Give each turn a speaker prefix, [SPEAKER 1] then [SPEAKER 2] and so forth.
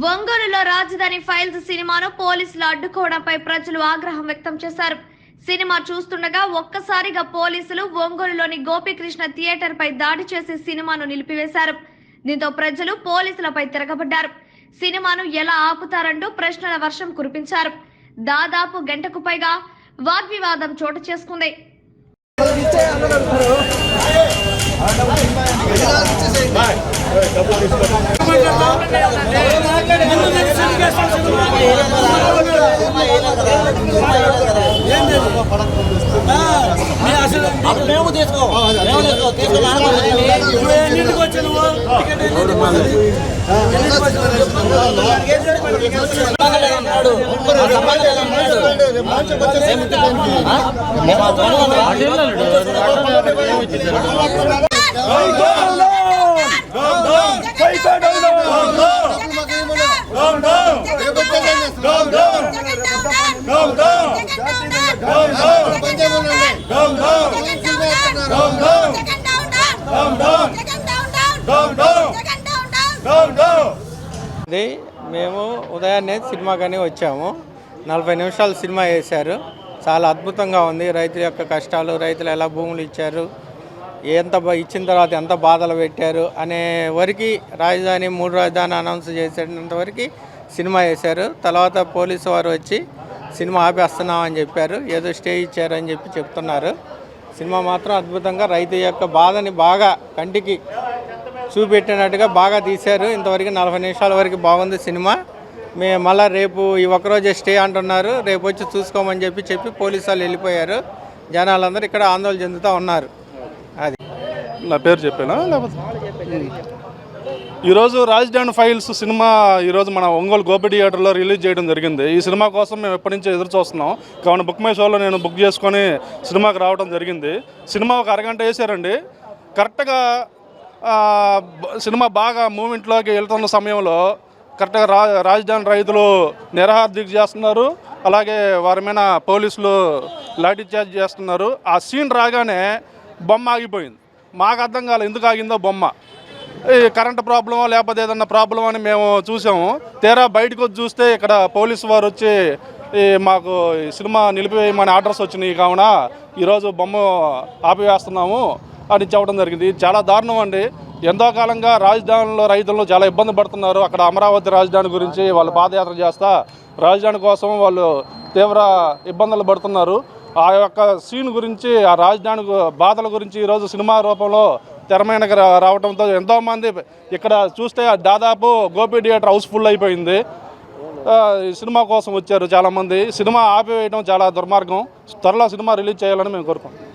[SPEAKER 1] ఒంగోలులో రాజధాని ఫైల్స్ సినిమాను పోలీసులు అడ్డుకోవడంపై ప్రజలు ఆగ్రహం వ్యక్తం చేశారు. సినిమా చూస్తుండగా ఒక్కసారిగా పోలీసులు ఒంగోలులోని గోపీకృష్ణ థియేటర్ పై దాడి చేసి సినిమాను నిలిపివేశారు. దీంతో ప్రజలు పోలీసులపై తిరగబడ్డారు. సినిమాను ఎలా ఆపుతారంటూ ప్రశ్నల వర్షం కురిపించారు. దాదాపు గంటకు పైగా వాగ్వివాదం చోటు చేసుకుంది.
[SPEAKER 2] మేము ఉదయాన్నే సినిమాకని వచ్చాము. 40 నిమిషాలు సినిమా వేశారు. చాలా అద్భుతంగా ఉంది. రైతుల యొక్క కష్టాలు, రైతులు ఎలా భూములు ఇచ్చారు, ఎంత ఇచ్చిన తర్వాత ఎంత బాధలు పెట్టారు అనే వరకు రాజధాని 3 రాజధాని అనౌన్స్ చేసేంత వరకు సినిమా వేశారు. తర్వాత పోలీసు వారు వచ్చి సినిమా ఆపేస్తున్నామని చెప్పారు. ఏదో స్టే ఇచ్చారని చెప్తున్నారు. సినిమా మాత్రం అద్భుతంగా రైతు యొక్క బాధని బాగా కంటికి చూపెట్టినట్టుగా బాగా తీశారు. ఇంతవరకు 40 నిమిషాల వరకు బాగుంది సినిమా. మేము మళ్ళీ రేపు ఈ ఒక్కరోజే స్టే అంటున్నారు. రేపు వచ్చి చూసుకోమని చెప్పి పోలీసు వాళ్ళు వెళ్ళిపోయారు. జనాలందరూ ఇక్కడ ఆందోళన చెందుతూ ఉన్నారు. అది
[SPEAKER 3] నా పేరు చెప్పానా లేకపోతే ఈరోజు రాజధాని ఫైల్స్ సినిమా ఈరోజు మన ఒంగోలు గోపి థియేటర్లో రిలీజ్ చేయడం జరిగింది. ఈ సినిమా కోసం మేము ఎప్పటి నుంచో ఎదురు చూస్తున్నాం. కావున బుక్ మై షోలో నేను బుక్ చేసుకొని సినిమాకి రావడం జరిగింది. సినిమా ఒక అరగంట వేసారండి. కరెక్ట్గా సినిమా బాగా మూమెంట్లోకి వెళ్తున్న సమయంలో కరెక్ట్గా రాజధాని రైతులు నిరాహార దీక్ష చేస్తున్నారు. అలాగే వారి మీద పోలీసులు లాఠీ చార్జ్ చేస్తున్నారు. ఆ సీన్ రాగానే బొమ్మ ఆగిపోయింది. మాకు అర్థం కాలేదు ఎందుకు ఆగిందో బొమ్మ. ఈ కరెంటు ప్రాబ్లమో లేకపోతే ఏదన్నా ప్రాబ్లం అని మేము చూసాము. తీరా బయటకు వచ్చి చూస్తే ఇక్కడ పోలీసు వారు వచ్చి మాకు సినిమా నిలిపివేయమని ఆర్డర్స్ వచ్చినాయి. కావున ఈరోజు బొమ్మ ఆపివేస్తున్నాము అని చెప్పడం జరిగింది. చాలా దారుణం అండి. ఎంతో కాలంగా రాజధానిలో రైతులు చాలా ఇబ్బంది పడుతున్నారు. అక్కడ అమరావతి రాజధాని గురించి వాళ్ళు పాదయాత్ర చేస్తా రాజధాని కోసం వాళ్ళు తీవ్ర ఇబ్బందులు పడుతున్నారు. ఆ యొక్క సీన్ గురించి, ఆ రాజధాని బాధల గురించి ఈరోజు సినిమా రూపంలో తెరమీదకి రావడంతో ఎంతోమంది ఇక్కడ చూస్తే దాదాపు గోపి థియేటర్ హౌస్ఫుల్ అయిపోయింది. సినిమా కోసం వచ్చారు చాలామంది. సినిమా ఆపివేయడం చాలా దుర్మార్గం. త్వరలో సినిమా రిలీజ్ చేయాలని మేము కోరుకుంటున్నాం.